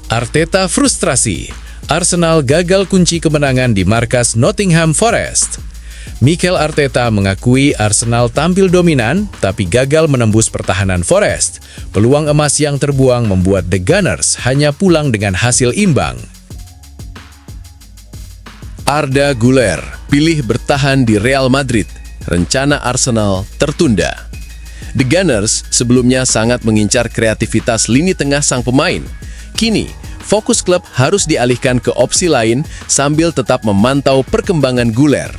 Arteta frustrasi. Arsenal gagal kunci kemenangan di markas Nottingham Forest. Mikel Arteta mengakui Arsenal tampil dominan, tapi gagal menembus pertahanan Forest. Peluang emas yang terbuang membuat The Gunners hanya pulang dengan hasil imbang. Arda Güler pilih bertahan di Real Madrid. Rencana Arsenal tertunda. The Gunners sebelumnya sangat mengincar kreativitas lini tengah sang pemain. Kini, fokus klub harus dialihkan ke opsi lain sambil tetap memantau perkembangan Güler.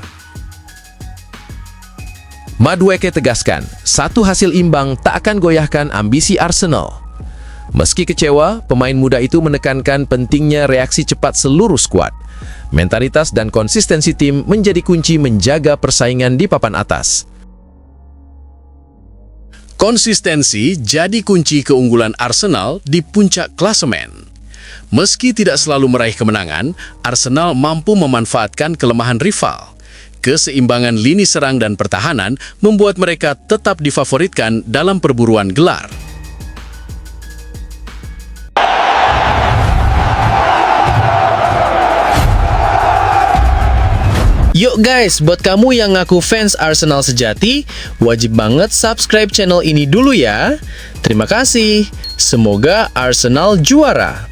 Madueke tegaskan, satu hasil imbang tak akan goyahkan ambisi Arsenal. Meski kecewa, pemain muda itu menekankan pentingnya reaksi cepat seluruh skuad. Mentalitas dan konsistensi tim menjadi kunci menjaga persaingan di papan atas. Konsistensi jadi kunci keunggulan Arsenal di puncak klasemen. Meski tidak selalu meraih kemenangan, Arsenal mampu memanfaatkan kelemahan rival. Keseimbangan lini serang dan pertahanan membuat mereka tetap difavoritkan dalam perburuan gelar. Yuk guys, buat kamu yang ngaku fans Arsenal sejati, wajib banget subscribe channel ini dulu ya. Terima kasih. Semoga Arsenal juara.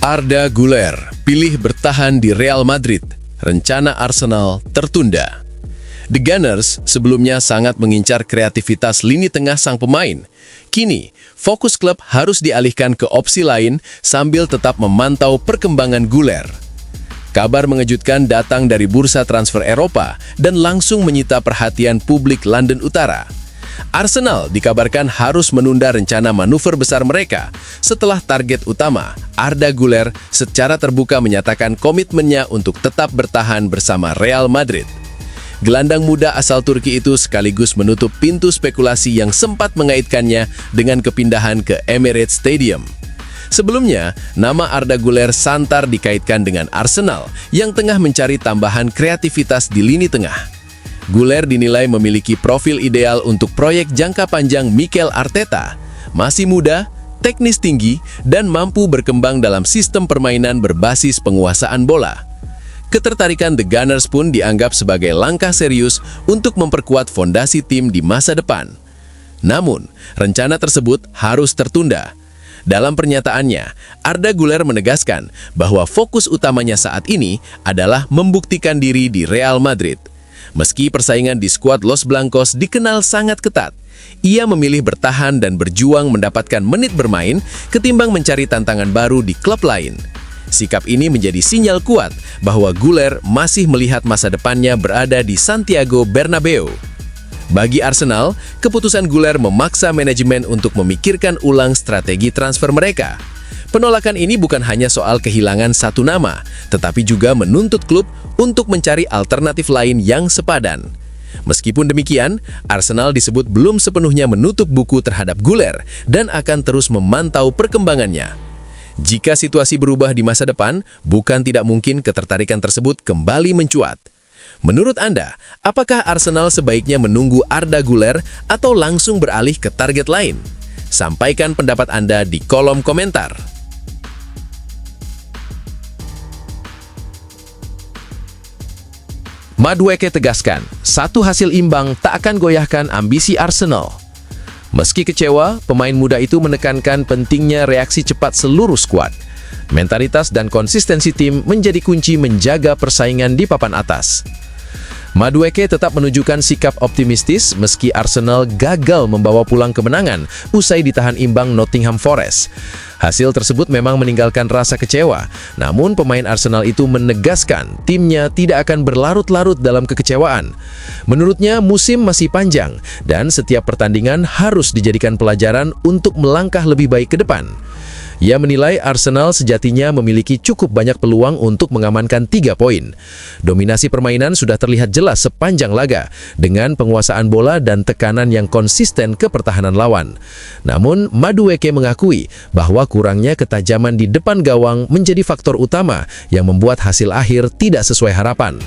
Arda Güler pilih bertahan di Real Madrid. Rencana Arsenal tertunda. The Gunners sebelumnya sangat mengincar kreativitas lini tengah sang pemain. Kini, fokus klub harus dialihkan ke opsi lain sambil tetap memantau perkembangan Güler. Kabar mengejutkan datang dari bursa transfer Eropa dan langsung menyita perhatian publik London Utara. Arsenal dikabarkan harus menunda rencana manuver besar mereka setelah target utama, Arda Güler, secara terbuka menyatakan komitmennya untuk tetap bertahan bersama Real Madrid. Gelandang muda asal Turki itu sekaligus menutup pintu spekulasi yang sempat mengaitkannya dengan kepindahan ke Emirates Stadium. Sebelumnya, nama Arda Güler santar dikaitkan dengan Arsenal yang tengah mencari tambahan kreativitas di lini tengah. Güler dinilai memiliki profil ideal untuk proyek jangka panjang Mikel Arteta. Masih muda, teknis tinggi, dan mampu berkembang dalam sistem permainan berbasis penguasaan bola. Ketertarikan The Gunners pun dianggap sebagai langkah serius untuk memperkuat fondasi tim di masa depan. Namun, rencana tersebut harus tertunda. Dalam pernyataannya, Arda Güler menegaskan bahwa fokus utamanya saat ini adalah membuktikan diri di Real Madrid. Meski persaingan di skuad Los Blancos dikenal sangat ketat, ia memilih bertahan dan berjuang mendapatkan menit bermain ketimbang mencari tantangan baru di klub lain. Sikap ini menjadi sinyal kuat bahwa Güler masih melihat masa depannya berada di Santiago Bernabeu. Bagi Arsenal, keputusan Güler memaksa manajemen untuk memikirkan ulang strategi transfer mereka. Penolakan ini bukan hanya soal kehilangan satu nama, tetapi juga menuntut klub untuk mencari alternatif lain yang sepadan. Meskipun demikian, Arsenal disebut belum sepenuhnya menutup buku terhadap Güler dan akan terus memantau perkembangannya. Jika situasi berubah di masa depan, bukan tidak mungkin ketertarikan tersebut kembali mencuat. Menurut Anda, apakah Arsenal sebaiknya menunggu Arda Güler atau langsung beralih ke target lain? Sampaikan pendapat Anda di kolom komentar. Madueke tegaskan, satu hasil imbang tak akan goyahkan ambisi Arsenal. Meski kecewa, pemain muda itu menekankan pentingnya reaksi cepat seluruh skuad. Mentalitas dan konsistensi tim menjadi kunci menjaga persaingan di papan atas. Madueke tetap menunjukkan sikap optimistis meski Arsenal gagal membawa pulang kemenangan usai ditahan imbang Nottingham Forest. Hasil tersebut memang meninggalkan rasa kecewa, namun pemain Arsenal itu menegaskan timnya tidak akan berlarut-larut dalam kekecewaan. Menurutnya, musim masih panjang dan setiap pertandingan harus dijadikan pelajaran untuk melangkah lebih baik ke depan. Ia menilai Arsenal sejatinya memiliki cukup banyak peluang untuk mengamankan 3 poin. Dominasi permainan sudah terlihat jelas sepanjang laga, dengan penguasaan bola dan tekanan yang konsisten ke pertahanan lawan. Namun, Madueke mengakui bahwa kurangnya ketajaman di depan gawang menjadi faktor utama yang membuat hasil akhir tidak sesuai harapan.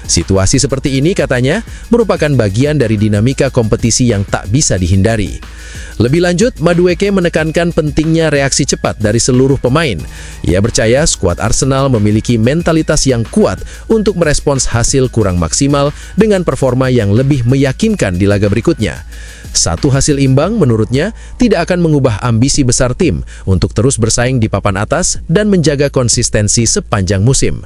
Situasi seperti ini, katanya, merupakan bagian dari dinamika kompetisi yang tak bisa dihindari. Lebih lanjut, Madueke menekankan pentingnya reaksi cepat dari seluruh pemain. Ia percaya skuad Arsenal memiliki mentalitas yang kuat untuk merespons hasil kurang maksimal dengan performa yang lebih meyakinkan di laga berikutnya. Satu hasil imbang, menurutnya, tidak akan mengubah ambisi besar tim untuk terus bersaing di papan atas dan menjaga konsistensi sepanjang musim.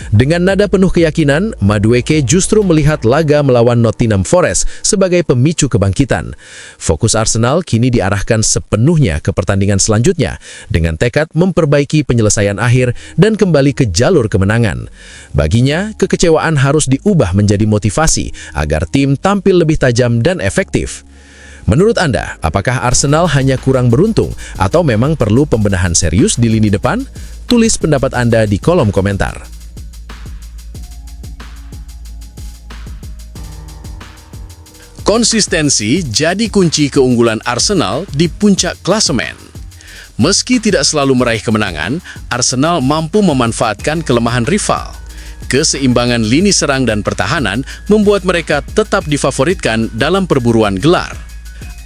Dengan nada penuh keyakinan, Madueke justru melihat laga melawan Nottingham Forest sebagai pemicu kebangkitan. Fokus Arsenal kini diarahkan sepenuhnya ke pertandingan selanjutnya dengan tekad memperbaiki penyelesaian akhir dan kembali ke jalur kemenangan. Baginya, kekecewaan harus diubah menjadi motivasi agar tim tampil lebih tajam dan efektif. Menurut Anda, apakah Arsenal hanya kurang beruntung atau memang perlu pembenahan serius di lini depan? Tulis pendapat Anda di kolom komentar. Konsistensi jadi kunci keunggulan Arsenal di puncak klasemen. Meski tidak selalu meraih kemenangan, Arsenal mampu memanfaatkan kelemahan rival. Keseimbangan lini serang dan pertahanan membuat mereka tetap difavoritkan dalam perburuan gelar.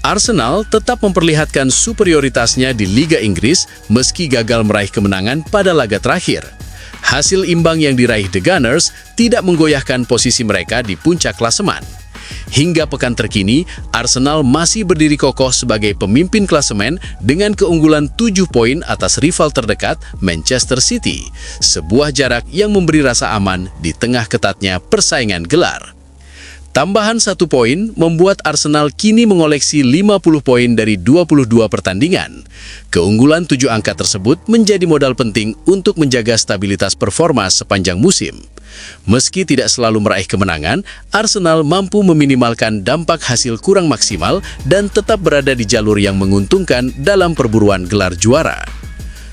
Arsenal tetap memperlihatkan superioritasnya di Liga Inggris meski gagal meraih kemenangan pada laga terakhir. Hasil imbang yang diraih The Gunners tidak menggoyahkan posisi mereka di puncak klasemen. Hingga pekan terkini, Arsenal masih berdiri kokoh sebagai pemimpin klasemen dengan keunggulan 7 poin atas rival terdekat Manchester City, sebuah jarak yang memberi rasa aman di tengah ketatnya persaingan gelar. Tambahan 1 poin membuat Arsenal kini mengoleksi 50 poin dari 22 pertandingan. Keunggulan 7 angka tersebut menjadi modal penting untuk menjaga stabilitas performa sepanjang musim. Meski tidak selalu meraih kemenangan, Arsenal mampu meminimalkan dampak hasil kurang maksimal dan tetap berada di jalur yang menguntungkan dalam perburuan gelar juara.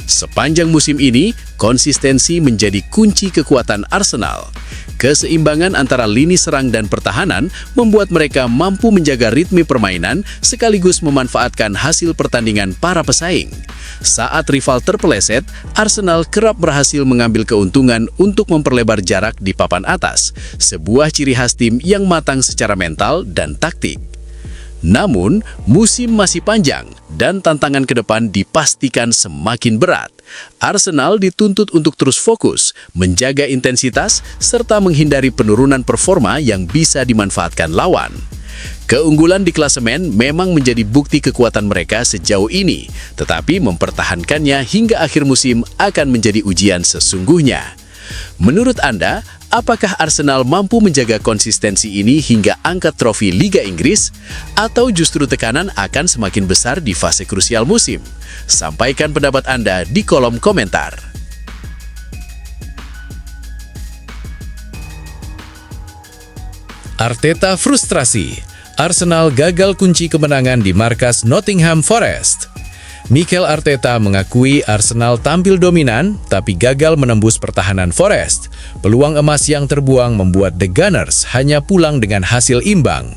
Sepanjang musim ini, konsistensi menjadi kunci kekuatan Arsenal. Keseimbangan antara lini serang dan pertahanan membuat mereka mampu menjaga ritme permainan sekaligus memanfaatkan hasil pertandingan para pesaing. Saat rival terpeleset, Arsenal kerap berhasil mengambil keuntungan untuk memperlebar jarak di papan atas, sebuah ciri khas tim yang matang secara mental dan taktik. Namun, musim masih panjang dan tantangan ke depan dipastikan semakin berat. Arsenal dituntut untuk terus fokus, menjaga intensitas, serta menghindari penurunan performa yang bisa dimanfaatkan lawan. Keunggulan di klasemen memang menjadi bukti kekuatan mereka sejauh ini, tetapi mempertahankannya hingga akhir musim akan menjadi ujian sesungguhnya. Menurut Anda, apakah Arsenal mampu menjaga konsistensi ini hingga angkat trofi Liga Inggris? Atau justru tekanan akan semakin besar di fase krusial musim? Sampaikan pendapat Anda di kolom komentar. Arteta frustrasi. Arsenal gagal kunci kemenangan di markas Nottingham Forest. Mikel Arteta mengakui Arsenal tampil dominan, tapi gagal menembus pertahanan Forest. Peluang emas yang terbuang membuat The Gunners hanya pulang dengan hasil imbang.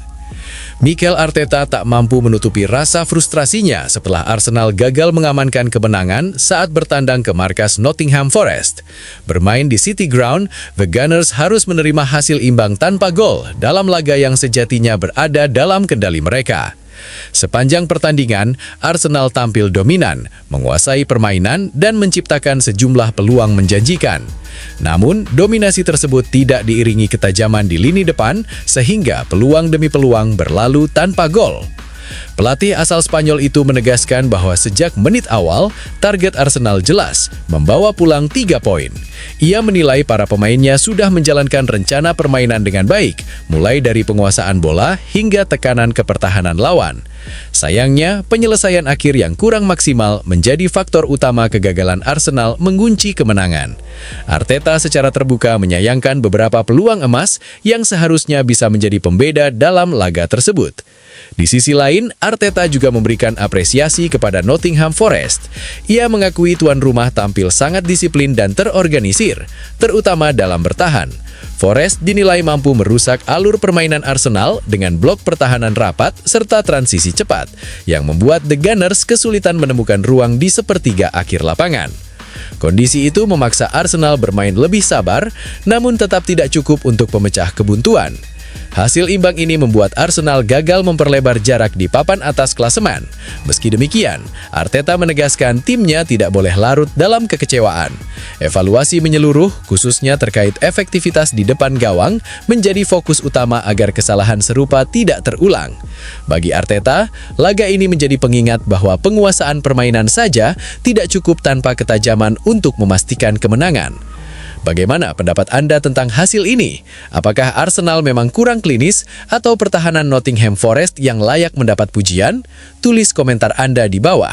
Mikel Arteta tak mampu menutupi rasa frustrasinya setelah Arsenal gagal mengamankan kemenangan saat bertandang ke markas Nottingham Forest. Bermain di City Ground, The Gunners harus menerima hasil imbang tanpa gol dalam laga yang sejatinya berada dalam kendali mereka. Sepanjang pertandingan, Arsenal tampil dominan, menguasai permainan, dan menciptakan sejumlah peluang menjanjikan. Namun, dominasi tersebut tidak diiringi ketajaman di lini depan, sehingga peluang demi peluang berlalu tanpa gol. Pelatih asal Spanyol itu menegaskan bahwa sejak menit awal, target Arsenal jelas, membawa pulang 3 poin. Ia menilai para pemainnya sudah menjalankan rencana permainan dengan baik, mulai dari penguasaan bola hingga tekanan ke pertahanan lawan. Sayangnya, penyelesaian akhir yang kurang maksimal menjadi faktor utama kegagalan Arsenal mengunci kemenangan. Arteta secara terbuka menyayangkan beberapa peluang emas yang seharusnya bisa menjadi pembeda dalam laga tersebut. Di sisi lain, Arteta juga memberikan apresiasi kepada Nottingham Forest. Ia mengakui tuan rumah tampil sangat disiplin dan terorganisir, terutama dalam bertahan. Forest dinilai mampu merusak alur permainan Arsenal dengan blok pertahanan rapat serta transisi cepat, yang membuat The Gunners kesulitan menemukan ruang di sepertiga akhir lapangan. Kondisi itu memaksa Arsenal bermain lebih sabar, namun tetap tidak cukup untuk pemecah kebuntuan. Hasil imbang ini membuat Arsenal gagal memperlebar jarak di papan atas klasemen. Meski demikian, Arteta menegaskan timnya tidak boleh larut dalam kekecewaan. Evaluasi menyeluruh, khususnya terkait efektivitas di depan gawang, menjadi fokus utama agar kesalahan serupa tidak terulang. Bagi Arteta, laga ini menjadi pengingat bahwa penguasaan permainan saja tidak cukup tanpa ketajaman untuk memastikan kemenangan. Bagaimana pendapat Anda tentang hasil ini? Apakah Arsenal memang kurang klinis atau pertahanan Nottingham Forest yang layak mendapat pujian? Tulis komentar Anda di bawah.